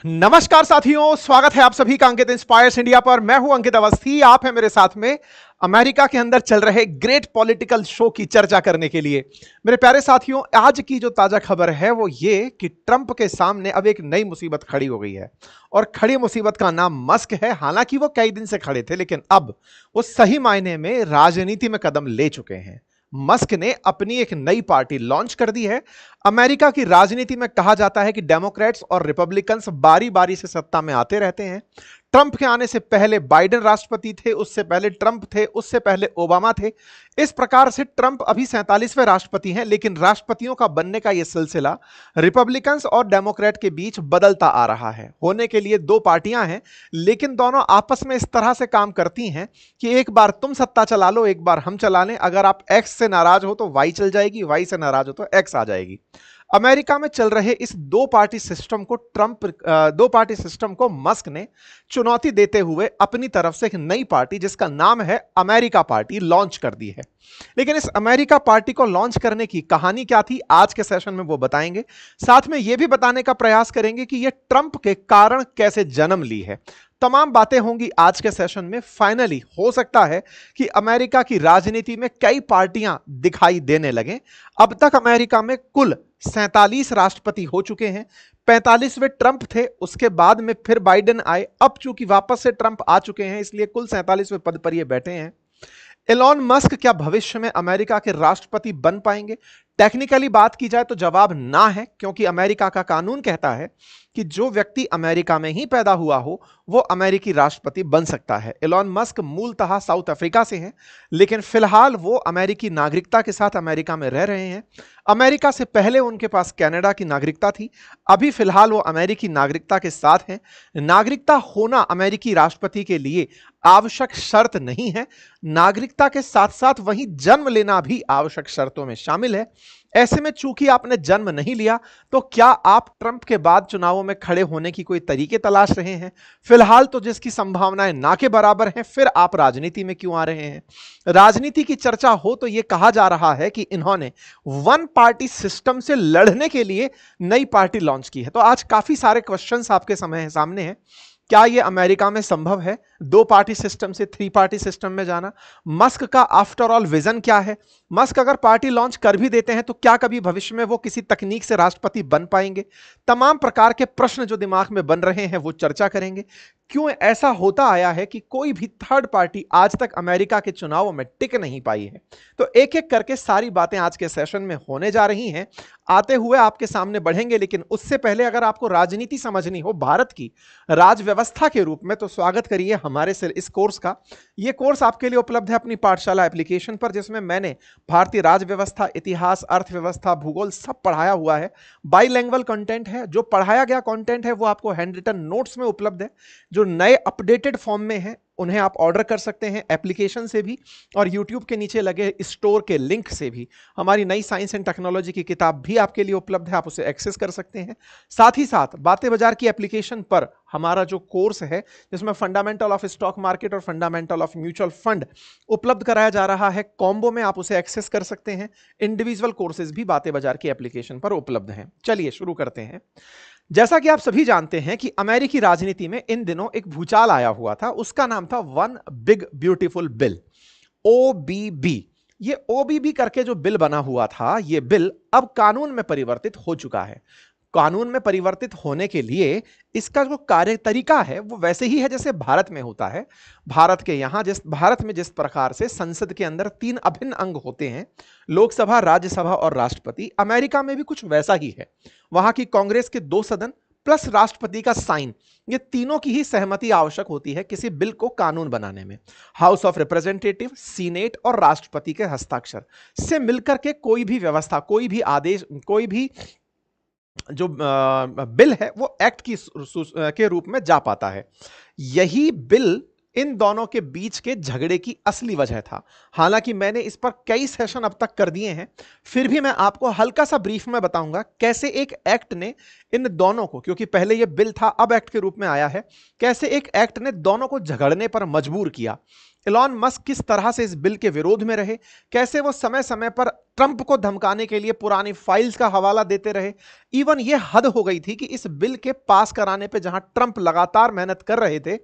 नमस्कार साथियों, स्वागत है आप सभी का अंकित इंस्पायर्स इंडिया पर। मैं हूं अंकित अवस्थी, आप हैं मेरे साथ में अमेरिका के अंदर चल रहे ग्रेट पॉलिटिकल शो की चर्चा करने के लिए। मेरे प्यारे साथियों, आज की जो ताजा खबर है वो ये कि ट्रंप के सामने अब एक नई मुसीबत खड़ी हो गई है और खड़ी मुसीबत का नाम मस्क है। हालांकि वो कई दिन से खड़े थे, लेकिन अब वो सही मायने में राजनीति में कदम ले चुके हैं। मस्क ने अपनी एक नई पार्टी लॉन्च कर दी है। अमेरिका की राजनीति में कहा जाता है कि डेमोक्रेट्स और रिपब्लिकन्स बारी बारी से सत्ता में आते रहते हैं। ट्रंप के आने से पहले बाइडेन राष्ट्रपति थे, उससे पहले ट्रंप थे, उससे पहले ओबामा थे। इस प्रकार से ट्रंप अभी 47वें राष्ट्रपति हैं, लेकिन राष्ट्रपतियों का बनने का यह सिलसिला रिपब्लिकन्स और डेमोक्रेट के बीच बदलता आ रहा है। होने के लिए दो पार्टियां हैं, लेकिन दोनों आपस में इस तरह से काम करती हैं कि एक बार तुम सत्ता चला लो, एक बार हम चला लें। अगर आप एक्स से नाराज हो तो वाई चल जाएगी, वाई से नाराज हो तो एक्स आ जाएगी। अमेरिका में चल रहे इस दो पार्टी सिस्टम को मस्क ने चुनौती देते हुए अपनी तरफ से एक नई पार्टी जिसका नाम है अमेरिका पार्टी लॉन्च कर दी है। लेकिन इस अमेरिका पार्टी को लॉन्च करने की कहानी क्या थी, आज के सेशन में वो बताएंगे। साथ में यह भी बताने का प्रयास करेंगे कि यह ट्रंप के कारण कैसे जन्म ली है। तमाम बातें होंगी आज के सेशन में। फाइनली हो सकता है कि अमेरिका की राजनीति में कई पार्टियां दिखाई देने लगें। अब तक अमेरिका में कुल 47 राष्ट्रपति हो चुके हैं। 45वें ट्रंप थे, उसके बाद में फिर बाइडेन आए। अब चूंकि वापस से ट्रंप आ चुके हैं, इसलिए कुल 47वें पद पर ये बैठे हैं। एलॉन मस्क क्या भविष्य में अमेरिका के राष्ट्रपति बन पाएंगे? टेक्निकली बात की जाए तो जवाब ना है, क्योंकि अमेरिका का कानून कहता है कि जो व्यक्ति अमेरिका में ही पैदा हुआ हो वो अमेरिकी राष्ट्रपति बन सकता है। एलॉन मस्क मूलतः साउथ अफ्रीका से हैं, लेकिन फिलहाल वो अमेरिकी नागरिकता के साथ अमेरिका में रह रहे हैं। अमेरिका से पहले उनके पास कनाडा की नागरिकता थी, अभी फिलहाल वो अमेरिकी नागरिकता के साथ हैं। नागरिकता होना अमेरिकी राष्ट्रपति के लिए आवश्यक शर्त नहीं है, नागरिकता के साथ साथ वहीं जन्म लेना भी आवश्यक शर्तों में शामिल है। ऐसे में चूंकि आपने जन्म नहीं लिया, तो क्या आप ट्रंप के बाद चुनावों में खड़े होने की कोई तरीके तलाश रहे हैं? फिलहाल तो जिसकी संभावनाएं ना के बराबर हैं, फिर आप राजनीति में क्यों आ रहे हैं? राजनीति की चर्चा हो तो यह कहा जा रहा है कि इन्होंने वन पार्टी सिस्टम से लड़ने के लिए नई पार्टी लॉन्च की है। तो आज काफी सारे क्वेश्चंस आपके सामने हैं। क्या यह अमेरिका में संभव है, दो पार्टी सिस्टम से थ्री पार्टी सिस्टम में जाना? मस्क का आफ्टर ऑल विजन क्या है? मस्क अगर पार्टी लॉन्च कर भी देते हैं तो क्या कभी भविष्य में वो किसी तकनीक से राष्ट्रपति बन पाएंगे? तमाम प्रकार के प्रश्न जो दिमाग में बन रहे हैं वो चर्चा करेंगे। क्यों ऐसा होता आया है कि कोई भी थर्ड पार्टी आज तक अमेरिका के चुनावों में टिक नहीं पाई है? तो एक एक करके सारी बातें आज के सेशन में होने जा रही हैं, आते हुए आपके सामने बढ़ेंगे। लेकिन उससे पहले अगर आपको राजनीति समझनी हो भारत की राज व्यवस्था के रूप में, तो स्वागत करिए हमारे इस कोर्स का। यह कोर्स आपके लिए उपलब्ध है अपनी पाठशाला एप्लीकेशन पर, जिसमें मैंने भारतीय राज व्यवस्था, इतिहास, अर्थव्यवस्था, भूगोल सब पढ़ाया हुआ है। बाईलैंग्वेज कंटेंट है। जो पढ़ाया गया कंटेंट है वो आपको हैंड रिटन नोट्स में उपलब्ध है। जो नए अपडेटेड फॉर्म में है उन्हें आप ऑर्डर कर सकते हैं एप्लीकेशन से भी, और यूट्यूब के नीचे लगे स्टोर के लिंक से भी। हमारी नई साइंस एंड टेक्नोलॉजी की किताब भी आपके लिए उपलब्ध है, आप उसे एक्सेस कर सकते हैं। साथ ही साथ बातें बाजार की एप्लीकेशन पर हमारा जो कोर्स है, जिसमें फंडामेंटल ऑफ स्टॉक मार्केट और फंडामेंटल ऑफ म्यूचुअल फंड उपलब्ध कराया जा रहा है कॉम्बो में, आप उसे एक्सेस कर सकते हैं। इंडिविजुअल कोर्सेज भी बातें बाजार की एप्लीकेशन पर उपलब्ध हैं। चलिए शुरू करते हैं। जैसा कि आप सभी जानते हैं कि अमेरिकी राजनीति में इन दिनों एक भूचाल आया हुआ था, उसका नाम था one big beautiful bill, OBB. ये ओबीबी करके जो बिल बना हुआ था, ये बिल अब कानून में परिवर्तित हो चुका है। कानून में परिवर्तित होने के लिए इसका जो कार्य तरीका है वो वैसे ही है जैसे भारत में होता है। भारत में जिस प्रकार से संसद के अंदर 3 अभिन्न अंग होते हैं, लोकसभा, राज्यसभा और राष्ट्रपति, अमेरिका में भी कुछ वैसा ही है। वहां की कांग्रेस के 2 सदन प्लस राष्ट्रपति का साइन, ये तीनों की ही सहमति आवश्यक होती है किसी बिल को कानून बनाने में। हाउस ऑफ रिप्रेजेंटेटिव, सीनेट और राष्ट्रपति के हस्ताक्षर से मिलकर के कोई भी व्यवस्था, कोई भी आदेश, कोई भी जो बिल है वो एक्ट के रूप में जा पाता है। यही बिल इन दोनों के बीच के झगड़े की असली वजह था। हालांकि मैंने इस पर कई सेशन अब तक कर दिए हैं, फिर भी मैं आपको हल्का सा ब्रीफ में बताऊंगा कैसे एक एक्ट ने इन दोनों को, क्योंकि पहले यह बिल था अब एक्ट के रूप में आया है, कैसे एक एक्ट ने दोनों को झगड़ने पर मजबूर किया। एलॉन मस्क किस तरह से इस बिल के विरोध में रहे, कैसे वो समय समय पर ट्रंप को धमकाने के लिए पुरानी फाइल्स का हवाला देते रहे। इवन ये हद हो गई थी कि इस बिल के पास कराने पे जहां ट्रंप लगातार मेहनत कर रहे थे,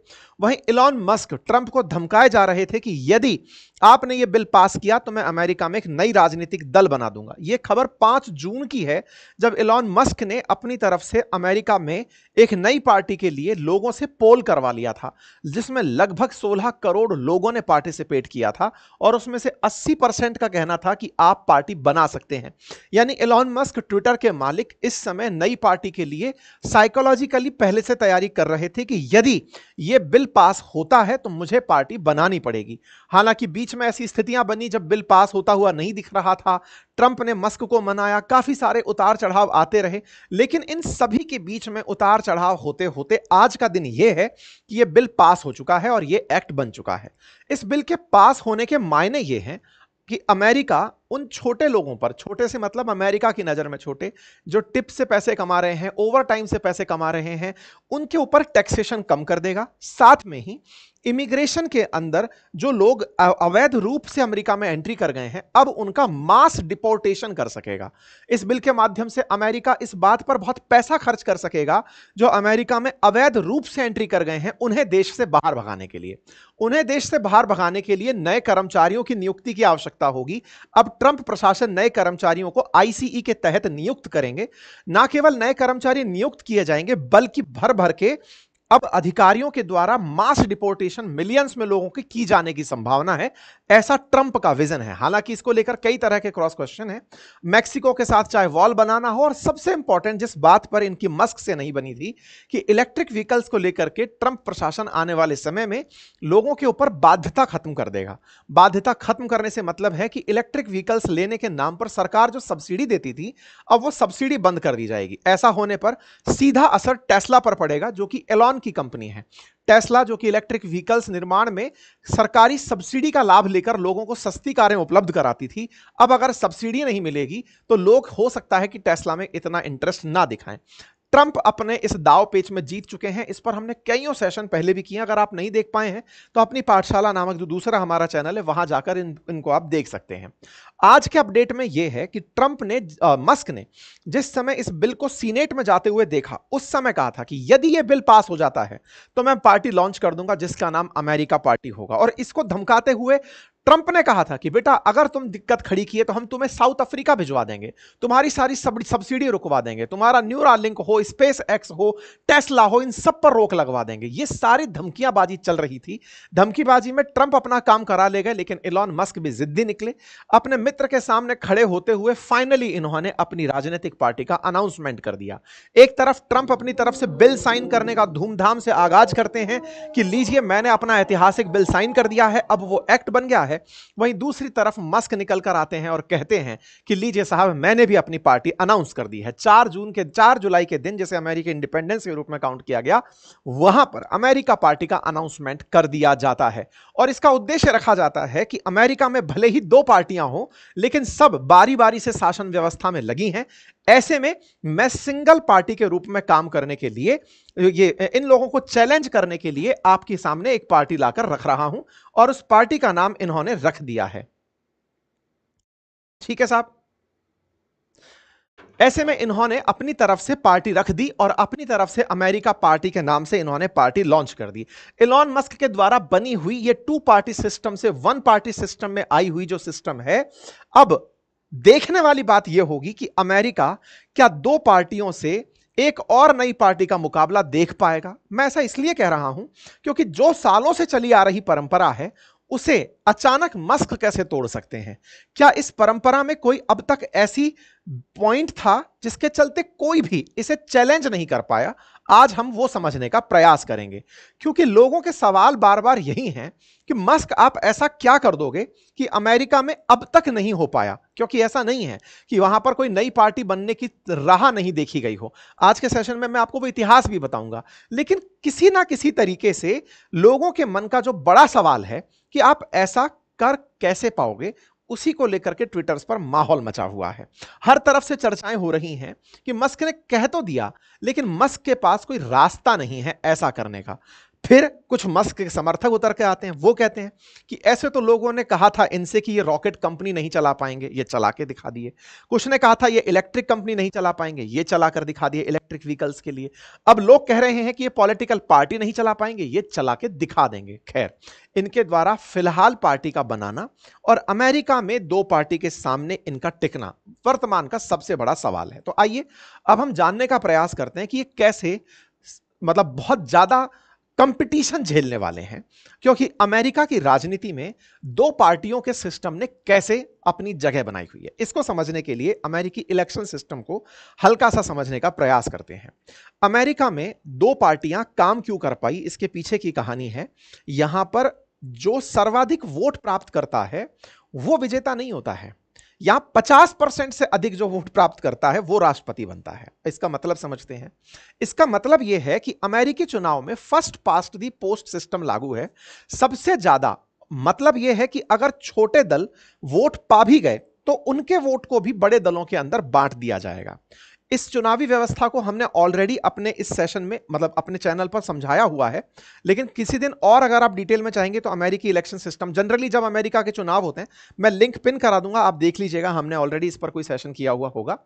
वहीं इलॉन मस्क ट्रंप को धमकाए जा रहे थे कि यदि आपने ये बिल पास किया तो मैं अमेरिका में एक नई राजनीतिक दल बना दूंगा। यह खबर 5 जून की है, जब इलॉन मस्क ने अपनी तरफ से अमेरिका में एक नई पार्टी के लिए लोगों से पोल करवा लिया था, जिसमें लगभग 16 करोड़ लोगों ने पार्टिसिपेट किया था और उसमें से 80% का कहना था कि आप पार्टी बना सकते हैं। यानी इलॉन मस्क ट्विटर के मालिक इस समय नई पार्टी के लिए साइकोलॉजिकली पहले से तैयारी कर रहे थे कि यदि यह बिल पास होता है तो मुझे पार्टी बनानी पड़ेगी। हालांकि बीच में ऐसी स्थितियां बनी जब बिल पास होता हुआ नहीं दिख रहा था, ट्रंप ने मस्क को मनाया, काफी सारे उतार चढ़ाव आते रहे, लेकिन इन सभी के बीच में उतार चढ़ाव होते होते आज का दिन यह है कि यह बिल पास हो चुका है और यह एक्ट बन चुका है। इस बिल के पास होने के मायने यह हैं कि अमेरिका उन छोटे लोगों पर, छोटे से मतलब अमेरिका की नजर में छोटे, जो टिप से पैसे कमा रहे हैं, ओवर टाइम से पैसे कमा रहे हैं, उनके ऊपर टैक्सेशन कम कर देगा। साथ में ही इमिग्रेशन के अंदर जो लोग अवैध रूप से अमेरिका में एंट्री कर गए हैं, अब उनका मास डिपोर्टेशन कर सकेगा। इस बिल के माध्यम से अमेरिका इस बात पर बहुत पैसा खर्च कर सकेगा जो अमेरिका में अवैध रूप से एंट्री कर गए हैं, उन्हें देश से बाहर भगाने के लिए। उन्हें देश से बाहर भगाने के लिए नए कर्मचारियों की नियुक्ति की आवश्यकता होगी। अब ट्रंप प्रशासन नए कर्मचारियों को आईसीई के तहत नियुक्त करेंगे। ना केवल नए कर्मचारी नियुक्त किए जाएंगे, बल्कि भर भर के अब अधिकारियों के द्वारा मास डिपोर्टेशन मिलियंस में लोगों की जाने की संभावना है। ऐसा ट्रंप का विजन है। हालांकि इसको लेकर कई तरह के क्रॉस क्वेश्चन है। मैक्सिको के साथ चाहे वॉल बनाना हो, और सबसे इंपॉर्टेंट जिस बात पर इनकी मस्क से नहीं बनी थी कि इलेक्ट्रिक व्हीकल्स को लेकर के ट्रंप प्रशासन आने वाले समय में लोगों के ऊपर बाध्यता खत्म कर देगा। बाध्यता खत्म करने से मतलब है कि इलेक्ट्रिक व्हीकल्स लेने के नाम पर सरकार जो सब्सिडी देती थी, अब वो सब्सिडी बंद कर दी जाएगी। ऐसा होने पर सीधा असर टेस्ला पर पड़ेगा, जो कि एलॉन की कंपनी है। टेस्ला जो कि इलेक्ट्रिक व्हीकल्स निर्माण में सरकारी सब्सिडी का लाभ लेकर लोगों को सस्ती कारें उपलब्ध कराती थी, अब अगर सब्सिडी नहीं मिलेगी तो लोग हो सकता है कि टेस्ला में इतना इंटरेस्ट ना दिखाएं। ट्रंप अपने इस दाव पेच में जीत चुके हैं। इस पर हमने कईयों सेशन पहले भी किए। अगर आप नहीं देख पाए हैं तो अपनी पाठशाला नामक जो दूसरा हमारा चैनल है, वहां जाकर इनको आप देख सकते हैं। आज के अपडेट में यह है कि ट्रंप ने मस्क ने जिस समय इस बिल को सीनेट में जाते हुए देखा, उस समय कहा था कि यदि यह बिल पास हो जाता है तो मैं पार्टी लॉन्च कर दूंगा जिसका नाम अमेरिका पार्टी होगा। और इसको धमकाते हुए ट्रंप ने कहा था कि बेटा अगर तुम दिक्कत खड़ी किए तो हम तुम्हें साउथ अफ्रीका भिजवा देंगे, तुम्हारी सारी सब्सिडी रुकवा देंगे, तुम्हारा न्यूरालिंक हो, स्पेस एक्स हो, टेस्ला हो, इन सब पर रोक लगवा देंगे। ये सारी धमकियांबाजी चल रही थी। धमकीबाजी में ट्रंप अपना काम करा ले गए, लेकिन इलॉन मस्क भी जिद्दी निकले। अपने मित्र के सामने खड़े होते हुए फाइनली इन्होंने अपनी राजनीतिक पार्टी का अनाउंसमेंट कर दिया। एक तरफ ट्रंप अपनी तरफ से बिल साइन करने का धूमधाम से आगाज करते हैं कि लीजिए मैंने अपना ऐतिहासिक बिल साइन कर दिया है, अब वो एक्ट बन गया है। वहीं दूसरी तरफ मस्क निकल कर आते हैं और कहते हैं कि लीजिए साहब मैंने भी अपनी पार्टी अनाउंस कर दी है। 4 जुलाई के दिन, जिसे अमेरिकी इंडिपेंडेंस के रूप में काउंट किया गया, वहां पर अमेरिका पार्टी का अनाउंसमेंट कर दिया जाता है। और इसका उद्देश्य रखा जाता है कि अमेरिका में भले ही 2 पार्टियां हो, लेकिन सब बारी बारी से शासन व्यवस्था में लगी हैं। ऐसे में मैं सिंगल पार्टी के रूप में काम करने के लिए, ये इन लोगों को चैलेंज करने के लिए आपके सामने एक पार्टी लाकर रख रहा हूं, और उस पार्टी का नाम इन्होंने रख दिया है। ठीक है साहब। ऐसे में इन्होंने अपनी तरफ से पार्टी रख दी और अपनी तरफ से अमेरिका पार्टी के नाम से इन्होंने पार्टी लॉन्च कर दी। इलॉन मस्क के द्वारा बनी हुई ये 2 पार्टी सिस्टम से 1 पार्टी सिस्टम में आई हुई जो सिस्टम है, अब देखने वाली बात यह होगी कि अमेरिका क्या 2 पार्टियों से एक और नई पार्टी का मुकाबला देख पाएगा। मैं ऐसा इसलिए कह रहा हूं क्योंकि जो सालों से चली आ रही परंपरा है, उसे अचानक मस्क कैसे तोड़ सकते हैं? क्या इस परंपरा में कोई अब तक ऐसी पॉइंट था जिसके चलते कोई भी इसे चैलेंज नहीं कर पाया? आज हम वो समझने का प्रयास करेंगे, क्योंकि लोगों के सवाल बार बार यही हैं कि मस्क आप ऐसा क्या कर दोगे कि अमेरिका में अब तक नहीं हो पाया। क्योंकि ऐसा नहीं है कि वहां पर कोई नई पार्टी बनने की राह नहीं देखी गई हो। आज के सेशन में मैं आपको वो इतिहास भी बताऊंगा, लेकिन किसी ना किसी तरीके से लोगों के मन का जो बड़ा सवाल है कि आप ऐसा कर कैसे पाओगे, उसी को लेकर के ट्विटर्स पर माहौल मचा हुआ है। हर तरफ से चर्चाएं हो रही हैं कि मस्क ने कह तो दिया, लेकिन मस्क के पास कोई रास्ता नहीं है ऐसा करने का। फिर कुछ मस्क के समर्थक उतर के आते हैं, वो कहते हैं कि ऐसे तो लोगों ने कहा था इनसे कि ये रॉकेट कंपनी नहीं चला पाएंगे, ये चला के दिखा दिए। कुछ ने कहा था ये इलेक्ट्रिक कंपनी नहीं चला पाएंगे, ये चला कर दिखा दिए इलेक्ट्रिक व्हीकल्स के लिए। अब लोग कह रहे हैं कि ये पॉलिटिकल पार्टी नहीं चला पाएंगे, ये चला के दिखा देंगे। खैर, इनके द्वारा फिलहाल पार्टी का बनाना और अमेरिका में दो पार्टी के सामने इनका टिकना वर्तमान का सबसे बड़ा सवाल है। तो आइए अब हम जानने का प्रयास करते हैं कि ये कैसे, मतलब बहुत ज्यादा कंपटीशन झेलने वाले हैं, क्योंकि अमेरिका की राजनीति में दो पार्टियों के सिस्टम ने कैसे अपनी जगह बनाई हुई है। इसको समझने के लिए अमेरिकी इलेक्शन सिस्टम को हल्का सा समझने का प्रयास करते हैं। अमेरिका में दो पार्टियां काम क्यों कर पाई, इसके पीछे की कहानी है। यहां पर जो सर्वाधिक वोट प्राप्त करता है वो विजेता नहीं होता है। यहां 50% से अधिक जो वोट प्राप्त करता है वो राष्ट्रपति बनता है। इसका मतलब समझते हैं। इसका मतलब यह है कि अमेरिकी चुनाव में first past the post system लागू है। सबसे ज्यादा मतलब यह है कि अगर छोटे दल वोट पा भी गए तो उनके वोट को भी बड़े दलों के अंदर बांट दिया जाएगा। इस चुनावी व्यवस्था को हमने ऑलरेडी अपने इस सेशन में, मतलब अपने चैनल पर समझाया हुआ है, लेकिन किसी दिन और अगर आप डिटेल में चाहेंगे तो अमेरिकी इलेक्शन सिस्टम, जनरली जब अमेरिका के चुनाव होते हैं, मैं लिंक पिन करा दूंगा, आप देख लीजिएगा, हमने ऑलरेडी इस पर कोई सेशन किया हुआ होगा।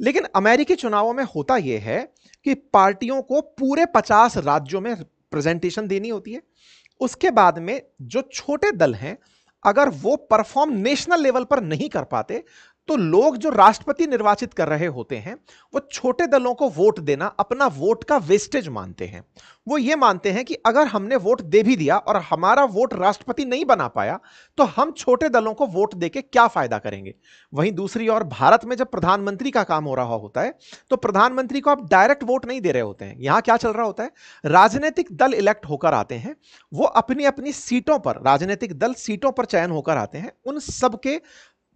लेकिन अमेरिकी चुनावों में होता यह है कि पार्टियों को पूरे 50 राज्यों में प्रेजेंटेशन देनी होती है। उसके बाद में जो छोटे दल हैं, अगर वो परफॉर्म नेशनल लेवल पर नहीं कर पाते तो लोग जो राष्ट्रपति निर्वाचित कर रहे होते हैं वो छोटे दलों को वोट देना अपना वोट का वेस्टेज मानते हैं। वो ये मानते हैं कि अगर हमने वोट दे भी दिया और हमारा वोट राष्ट्रपति नहीं बना पाया तो हम छोटे दलों को वोट देके क्या फायदा करेंगे। वहीं दूसरी ओर भारत में जब प्रधानमंत्री का काम हो रहा होता है तो प्रधानमंत्री को आप डायरेक्ट वोट नहीं दे रहे होते हैं। यहां क्या चल रहा होता है, राजनीतिक दल इलेक्ट होकर आते हैं, वो अपनी अपनी सीटों पर, राजनीतिक दल सीटों पर चयन होकर आते हैं, उन सबके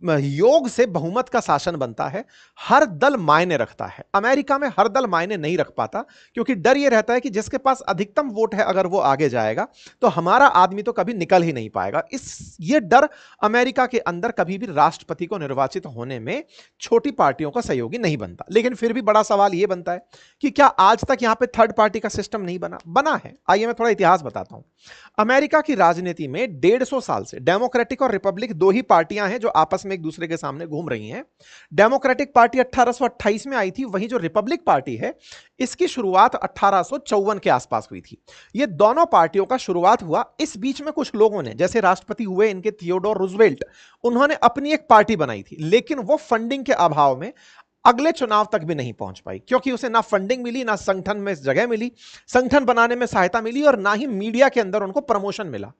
योग से बहुमत का शासन बनता है। हर दल मायने रखता है। अमेरिका में हर दल मायने नहीं रख पाता क्योंकि डर यह रहता है कि जिसके पास अधिकतम वोट है अगर वो आगे जाएगा तो हमारा आदमी तो कभी निकल ही नहीं पाएगा। ये डर अमेरिका के अंदर कभी भी राष्ट्रपति को निर्वाचित होने में छोटी पार्टियों का सहयोगी नहीं बनता। लेकिन फिर भी बड़ा सवाल यह बनता है कि क्या आज तक यहां पर थर्ड पार्टी का सिस्टम नहीं बना है। आइए मैं थोड़ा इतिहास बताता हूं। अमेरिका की राजनीति में 150 साल से डेमोक्रेटिक और रिपब्लिक दो ही पार्टियां हैं जो आपस में एक दूसरे के सामने घूम रही हैं। डेमोक्रेटिक पार्टी 1828 में आई थी, वहीं जो रिपब्लिक पार्टी है इसकी शुरुआत 1854 के आसपास हुई थी। ये दोनों पार्टियों का शुरुआत हुआ। इस बीच में कुछ लोगों ने, जैसे राष्ट्रपति हुए इनके थियोडोर रूजवेल्ट, उन्होंने अपनी एक पार्टी बनाई थी, लेकिन वो फंडिंग के अभाव में अगले चुनाव तक भी नहीं पहुंच पाई क्योंकि उसे ना फंडिंग मिली, ना संगठन में जगह मिली, संगठन बनाने में सहायता मिली और ना ही मीडिया के अंदर उनको प्रमोशन मिला।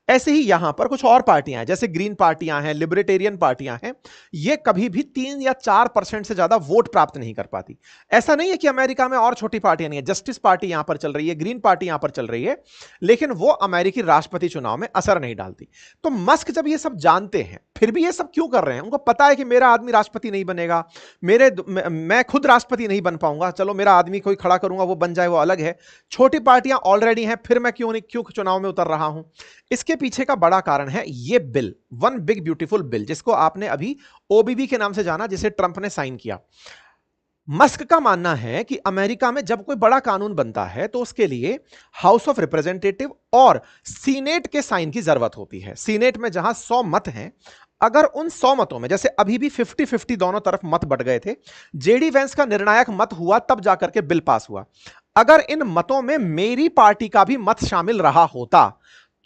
ऐसे ही यहां पर कुछ और पार्टियां हैं, जैसे ग्रीन पार्टियां हैं, लिबर्टेरियन पार्टियां हैं, ये कभी भी 3 या 4% से ज्यादा वोट प्राप्त नहीं कर पाती। ऐसा नहीं है कि अमेरिका में और छोटी पार्टियां नहीं है, जस्टिस पार्टी यहां पर चल रही है, ग्रीन पार्टी यहां पर चल रही है, लेकिन वो अमेरिकी राष्ट्रपति चुनाव में असर नहीं डालती। तो मस्क जब ये सब जानते हैं फिर भी ये सब क्यों कर रहे हैं? उनको पता है कि मेरा आदमी राष्ट्रपति नहीं बनेगा, मैं खुद राष्ट्रपति नहीं बन पाऊंगा, चलो मेरा आदमी कोई खड़ा करूंगा वो बन जाए, वो अलग है। छोटी पार्टियां ऑलरेडी हैं, फिर मैं क्यों चुनाव में उतर रहा हूं। इसके पीछे का बड़ा कारण है ये bill, one big beautiful bill, जिसको आपने अभी ओबीबी के नाम से जाना, जिसे ट्रंप ने साइन किया। मस्क का मानना है कि अमेरिका में जब कोई बड़ा कानून बनता है तो उसके लिए हाउस ऑफ रिप्रेजेंटेटिव और सीनेट के साइन की जरूरत होती है। सीनेट में जहां 100 मत हैं, अगर उन 100 मतों में, जैसे अभी भी 50-50 दोनों तरफ मत बढ़ गए थे, जेडी वेंस का निर्णायक मत हुआ तब जाकर के बिल पास हुआ। अगर इन मतों में मेरी पार्टी का भी मत शामिल रहा होता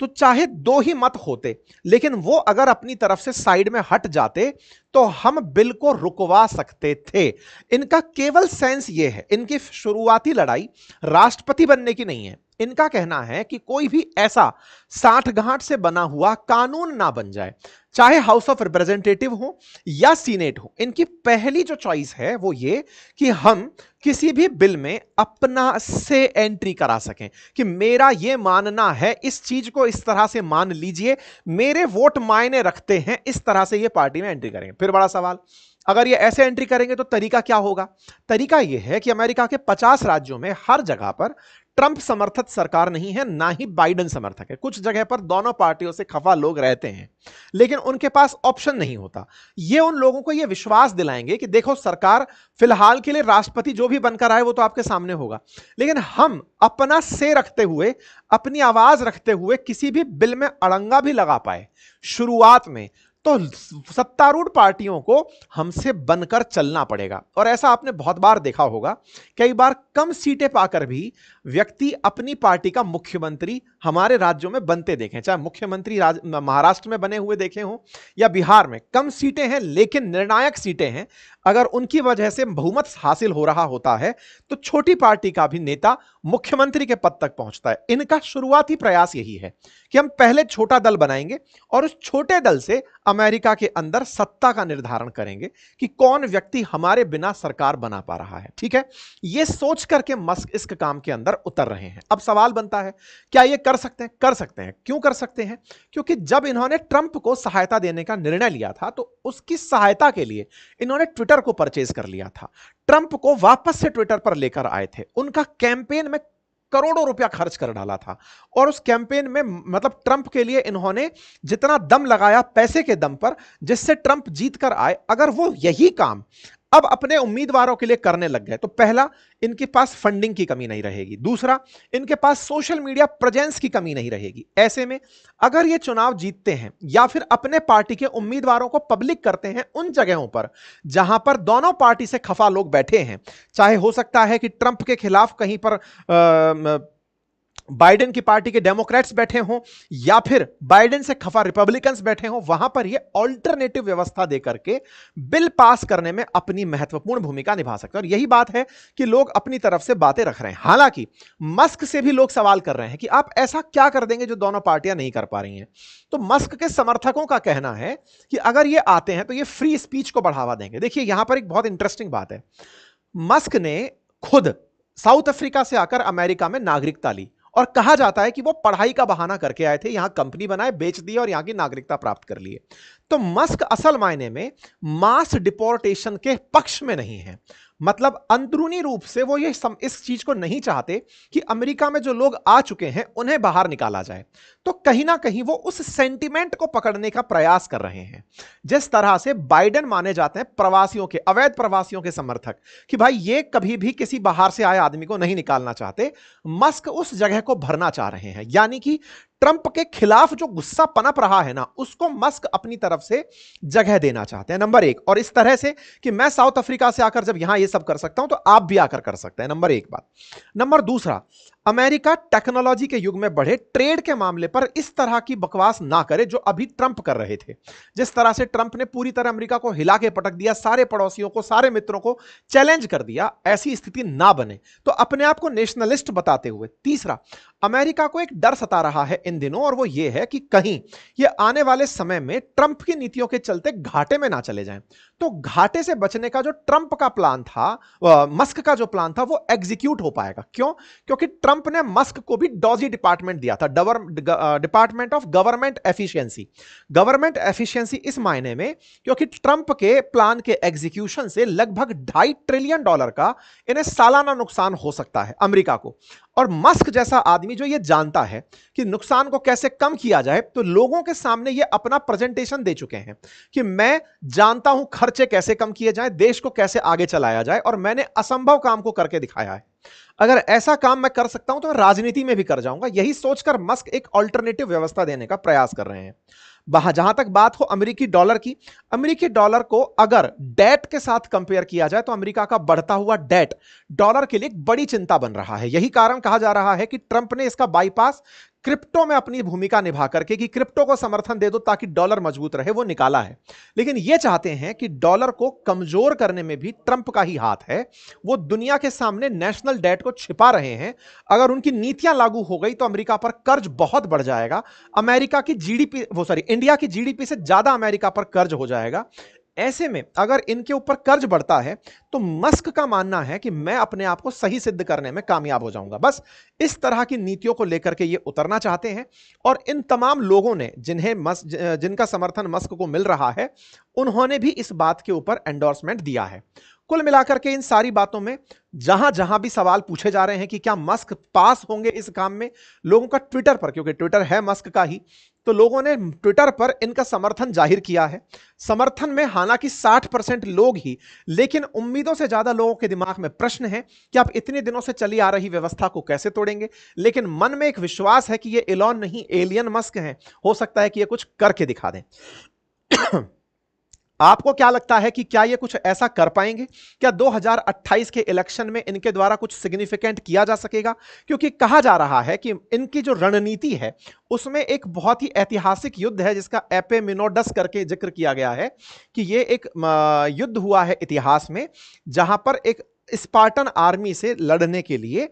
तो चाहे 2 ही मत होते, लेकिन वो अगर अपनी तरफ से साइड में हट जाते तो हम बिल को रुकवा सकते थे। इनका केवल सेंस ये है, इनकी शुरुआती लड़ाई राष्ट्रपति बनने की नहीं है। इनका कहना है कि कोई भी ऐसा साठगांठ से बना हुआ कानून ना बन जाए, चाहे हाउस ऑफ रिप्रेजेंटेटिव हो या सीनेट हो। इनकी पहली जो चॉइस है वो ये कि हम किसी भी बिल में अपना से एंट्री करा सकें कि मेरा ये मानना है, इस चीज को इस तरह से मान लीजिए, मेरे वोट मायने रखते हैं, इस तरह से ये पार्टी में एंट्री करेंगे। फिर बड़ा सवाल अगर ये ऐसे एंट्री करेंगे तो तरीका क्या होगा? तरीका ये है कि अमेरिका के 50 राज्यों में हर जगह पर ट्रंप समर्थित सरकार नहीं है, ना ही बाइडेन समर्थक है। कुछ जगह पर दोनों पार्टियों से खफा लोग रहते हैं, लेकिन उनके पास ऑप्शन नहीं होता। ये उन लोगों को ये विश्वास दिलाएंगे कि देखो, सरकार फिलहाल के लिए राष्ट्रपति जो भी बनकर आए वो तो आपके सामने होगा, लेकिन हम अपना से रखते हुए, अपनी आवाज रखते हुए किसी भी बिल में अड़ंगा भी लगा पाए शुरुआत में, तो सत्तारूढ़ पार्टियों को हमसे बनकर चलना पड़ेगा। और ऐसा आपने बहुत बार देखा होगा, कई बार कम सीटें पाकर भी व्यक्ति अपनी पार्टी का मुख्यमंत्री हमारे राज्यों में बनते देखे, चाहे मुख्यमंत्री महाराष्ट्र में बने हुए देखे हों या बिहार में। कम सीटें हैं लेकिन निर्णायक सीटें हैं, अगर उनकी वजह से बहुमत हासिल हो रहा होता है तो छोटी पार्टी का भी नेता मुख्यमंत्री के पद तक पहुंचता है। इनका शुरुआती प्रयास यही है कि हम पहले छोटा दल बनाएंगे और उस छोटे दल से अमेरिका के अंदर सत्ता का निर्धारण करेंगे कि कौन व्यक्ति हमारे बिना सरकार बना पा रहा है। ठीक है, यह सोच करके मस्क इस काम के अंदर उतर रहे हैं। अब सवाल बनता है, क्या यह कर सकते हैं? कर सकते हैं। क्यों कर सकते हैं? क्योंकि जब इन्होंने ट्रंप को सहायता देने का निर्णय लिया था तो उसकी सहायता के लिए इन्होंने ट्विटर को परचेज कर लिया था, ट्रंप को वापस से ट्विटर पर लेकर आए थे, उनका कैंपेन में करोड़ों रुपया खर्च कर डाला था, और उस कैंपेन में मतलब ट्रंप के लिए इन्होंने जितना दम लगाया पैसे के दम पर, जिससे ट्रंप जीत कर आए, अगर वो यही काम अब अपने उम्मीदवारों के लिए करने लग गए तो पहला, इनके पास फंडिंग की कमी नहीं रहेगी, दूसरा, इनके पास सोशल मीडिया प्रेजेंस की कमी नहीं रहेगी। ऐसे में अगर ये चुनाव जीतते हैं या फिर अपने पार्टी के उम्मीदवारों को पब्लिक करते हैं उन जगहों पर जहां पर दोनों पार्टी से खफा लोग बैठे हैं, चाहे हो सकता है कि ट्रंप के खिलाफ कहीं पर बाइडेन की पार्टी के डेमोक्रेट्स बैठे हों या फिर बाइडेन से खफा रिपब्लिकन्स बैठे हों, वहां पर यह ऑल्टरनेटिव व्यवस्था देकर के बिल पास करने में अपनी महत्वपूर्ण भूमिका निभा सकते हैं। और यही बात है कि लोग अपनी तरफ से बातें रख रहे हैं। हालांकि मस्क से भी लोग सवाल कर रहे हैं कि आप ऐसा क्या कर देंगे जो दोनों पार्टियां नहीं कर पा रही हैं। तो मस्क के समर्थकों का कहना है कि अगर ये आते हैं तो ये फ्री स्पीच को बढ़ावा देंगे। देखिए, यहां पर एक बहुत इंटरेस्टिंग बात है, मस्क ने खुद साउथ अफ्रीका से आकर अमेरिका में नागरिकता ली और कहा जाता है कि वो पढ़ाई का बहाना करके आए थे, यहां कंपनी बनाए, बेच दी और यहां की नागरिकता प्राप्त कर लिए। तो मस्क असल मायने में मास डिपोर्टेशन के पक्ष में नहीं है, मतलब अंदरूनी रूप से वो इस चीज को नहीं चाहते कि अमेरिका में जो लोग आ चुके हैं उन्हें बाहर निकाला जाए। तो कहीं ना कहीं वो उस सेंटिमेंट को पकड़ने का प्रयास कर रहे हैं। जिस तरह से बाइडेन माने जाते हैं प्रवासियों के, अवैध प्रवासियों के समर्थक, कि भाई ये कभी भी किसी बाहर से आए आदमी को नहीं निकालना चाहते, मस्क उस जगह को भरना चाह रहे हैं। यानी कि ट्रंप के खिलाफ जो गुस्सा पनप रहा है ना, उसको मस्क अपनी तरफ से जगह देना चाहते हैं, नंबर एक। और इस तरह से कि मैं साउथ अफ्रीका से आकर जब यहां ये सब कर सकता हूं तो आप भी आकर कर सकते हैं, नंबर एक बात। नंबर दूसरा, अमेरिका टेक्नोलॉजी के युग में बढ़े, ट्रेड के मामले पर इस तरह की बकवास ना करे जो अभी ट्रंप कर रहे थे। जिस तरह से ट्रंप ने पूरी तरह अमेरिका को हिला के पटक दिया, सारे पड़ोसियों को, सारे मित्रों को चैलेंज कर दिया, ऐसी स्थिति ना बने। तो अपने आप को नेशनलिस्ट बताते हुए, तीसरा, अमेरिका को एक डर सता रहा है इन दिनों, और वो ये है कि कहीं ये आने वाले समय में ट्रंप की नीतियों के चलते घाटे में ना चले जाएं। तो घाटे से बचने का जो ट्रंप का प्लान था, मस्क का जो प्लान था, वो एग्जीक्यूट हो पाएगा। क्यों? क्योंकि ट्रंप ने मस्क को भी डॉजी डिपार्टमेंट दिया था, department of government efficiency. Government efficiency इस मायने में क्योंकि ट्रंप के प्लान के एग्जीक्यूशन से लगभग $2.5 ट्रिलियन का इन्हें सालाना नुकसान हो सकता है अमेरिका को। और मस्क जैसा आदमी जो ये जानता है कि नुकसान को कैसे कम किया जाए, तो लोगों के सामने ये अपना प्रेजेंटेशन दे चुके हैं कि मैं जानता हूं खर्चे कैसे कम किए जाएं, देश को कैसे आगे चलाया जाए, और मैंने असंभव काम को करके दिखाया है। अगर ऐसा काम मैं कर सकता हूं तो मैं राजनीति में भी कर जाऊंगा। यही सोचकर मस्क एक अल्टरनेटिव व्यवस्था देने का प्रयास कर रहे हैं। जहां तक बात हो अमेरिकी डॉलर की, अमेरिकी डॉलर को अगर डेट के साथ कंपेयर किया जाए तो अमेरिका का बढ़ता हुआ डेट डॉलर के लिए एक बड़ी चिंता बन रहा है। यही कारण कहा जा रहा है कि ट्रंप ने इसका बाईपास क्रिप्टो में अपनी भूमिका निभा करके, कि क्रिप्टो को समर्थन दे दो ताकि डॉलर मजबूत रहे, वो निकाला है। लेकिन ये चाहते हैं कि डॉलर को कमजोर करने में भी ट्रंप का ही हाथ है। वो दुनिया के सामने नेशनल डेट को छिपा रहे हैं। अगर उनकी नीतियां लागू हो गई तो अमेरिका पर कर्ज बहुत बढ़ जाएगा। अमेरिका की जीडीपी, इंडिया की जीडीपी से ज्यादा अमेरिका पर कर्ज हो जाएगा। ऐसे में अगर इनके ऊपर कर्ज बढ़ता है तो मस्क का मानना है कि मैं अपने आप को सही सिद्ध करने में कामयाब हो जाऊंगा। बस इस तरह की नीतियों को लेकर के ये उतरना चाहते हैं। और इन तमाम लोगों ने जिनका समर्थन मस्क को मिल रहा है, उन्होंने भी इस बात के ऊपर एंडोर्समेंट दिया है। कुल मिलाकर के इन सारी बातों में जहां जहां भी सवाल पूछे जा रहे हैं कि क्या मस्क पास होंगे इस काम में, लोगों का ट्विटर पर, क्योंकि ट्विटर है मस्क का ही, तो लोगों ने ट्विटर पर इनका समर्थन जाहिर किया है। समर्थन में हालांकि 60% लोग ही, लेकिन उम्मीदों से ज्यादा लोगों के दिमाग में प्रश्न है कि आप इतने दिनों से चली आ रही व्यवस्था को कैसे तोड़ेंगे। लेकिन मन में एक विश्वास है कि ये एलॉन नहीं, एलियन मस्क हैं, हो सकता है कि ये कुछ करके दिखा दें। आपको क्या लगता है कि क्या ये कुछ ऐसा कर पाएंगे? क्या 2028 के इलेक्शन में इनके द्वारा कुछ सिग्निफिकेंट किया जा सकेगा? क्योंकि कहा जा रहा है कि इनकी जो रणनीति है उसमें एक बहुत ही ऐतिहासिक युद्ध है जिसका एपेमिनोडस करके जिक्र किया गया है कि ये एक युद्ध हुआ है इतिहास में, जहां पर एक स्पार्टन आर्मी से लड़ने के लिए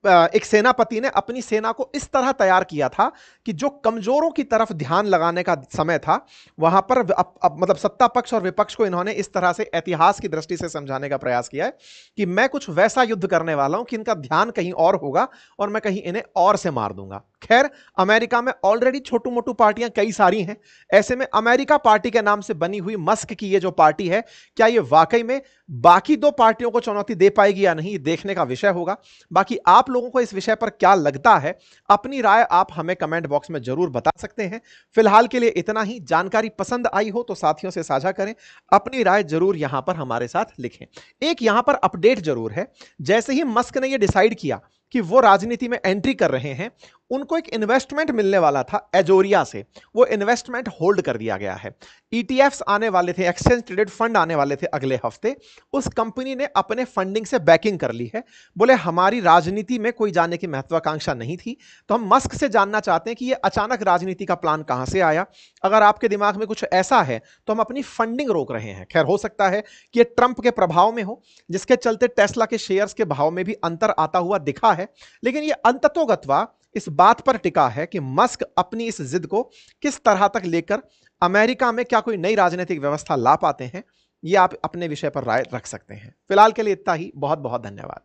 एक सेनापति ने अपनी सेना को इस तरह तैयार किया था कि जो कमजोरों की तरफ ध्यान लगाने का समय था, वहां पर मतलब सत्ता पक्ष और विपक्ष को इन्होंने इस तरह से इतिहास की दृष्टि से समझाने का प्रयास किया है कि मैं कुछ वैसा युद्ध करने वाला हूं कि इनका ध्यान कहीं और होगा और मैं कहीं इन्हें और से मार दूंगा। खैर, अमेरिका में ऑलरेडी छोटू मोटू पार्टियां कई सारी हैं। ऐसे में अमेरिका पार्टी के नाम से बनी हुई मस्क की ये जो पार्टी है, क्या ये वाकई में बाकी दो पार्टियों को चुनौती दे पाएगी या नहीं, देखने का विषय होगा। बाकी आप लोगों को इस विषय पर क्या लगता है, अपनी राय आप हमें कमेंट बॉक्स में जरूर बता सकते हैं। फिलहाल के लिए इतना ही। जानकारी पसंद आई हो तो साथियों से साझा करें, अपनी राय जरूर यहां पर हमारे साथ लिखें। एक यहां पर अपडेट जरूर है, जैसे ही मस्क ने यह डिसाइड किया कि वो राजनीति में एंट्री कर रहे हैं, उनको एक इन्वेस्टमेंट मिलने वाला था एजोरिया से, वो इन्वेस्टमेंट होल्ड कर दिया गया है। ईटीएफ्स आने वाले थे, एक्सचेंज ट्रेडेड फंड आने वाले थे अगले हफ्ते। उस कंपनी ने अपने फंडिंग से बैकिंग कर ली है। बोले हमारी राजनीति में कोई जाने की महत्वाकांक्षा नहीं थी, तो हम मस्क से जानना चाहते हैं कि ये अचानक राजनीति का प्लान कहां से आया। अगर आपके दिमाग में कुछ ऐसा है तो हम अपनी फंडिंग रोक रहे हैं। खैर, हो सकता है कि ये ट्रंप के प्रभाव में हो, जिसके चलते टेस्ला के शेयर्स के भाव में भी अंतर आता हुआ दिखा है। लेकिन ये अंततोगत्वा इस बात पर टिका है कि मस्क अपनी इस जिद को किस तरह तक लेकर अमेरिका में क्या कोई नई राजनीतिक व्यवस्था ला पाते हैं, ये आप अपने विषय पर राय रख सकते हैं। फिलहाल के लिए इतना ही। बहुत बहुत धन्यवाद।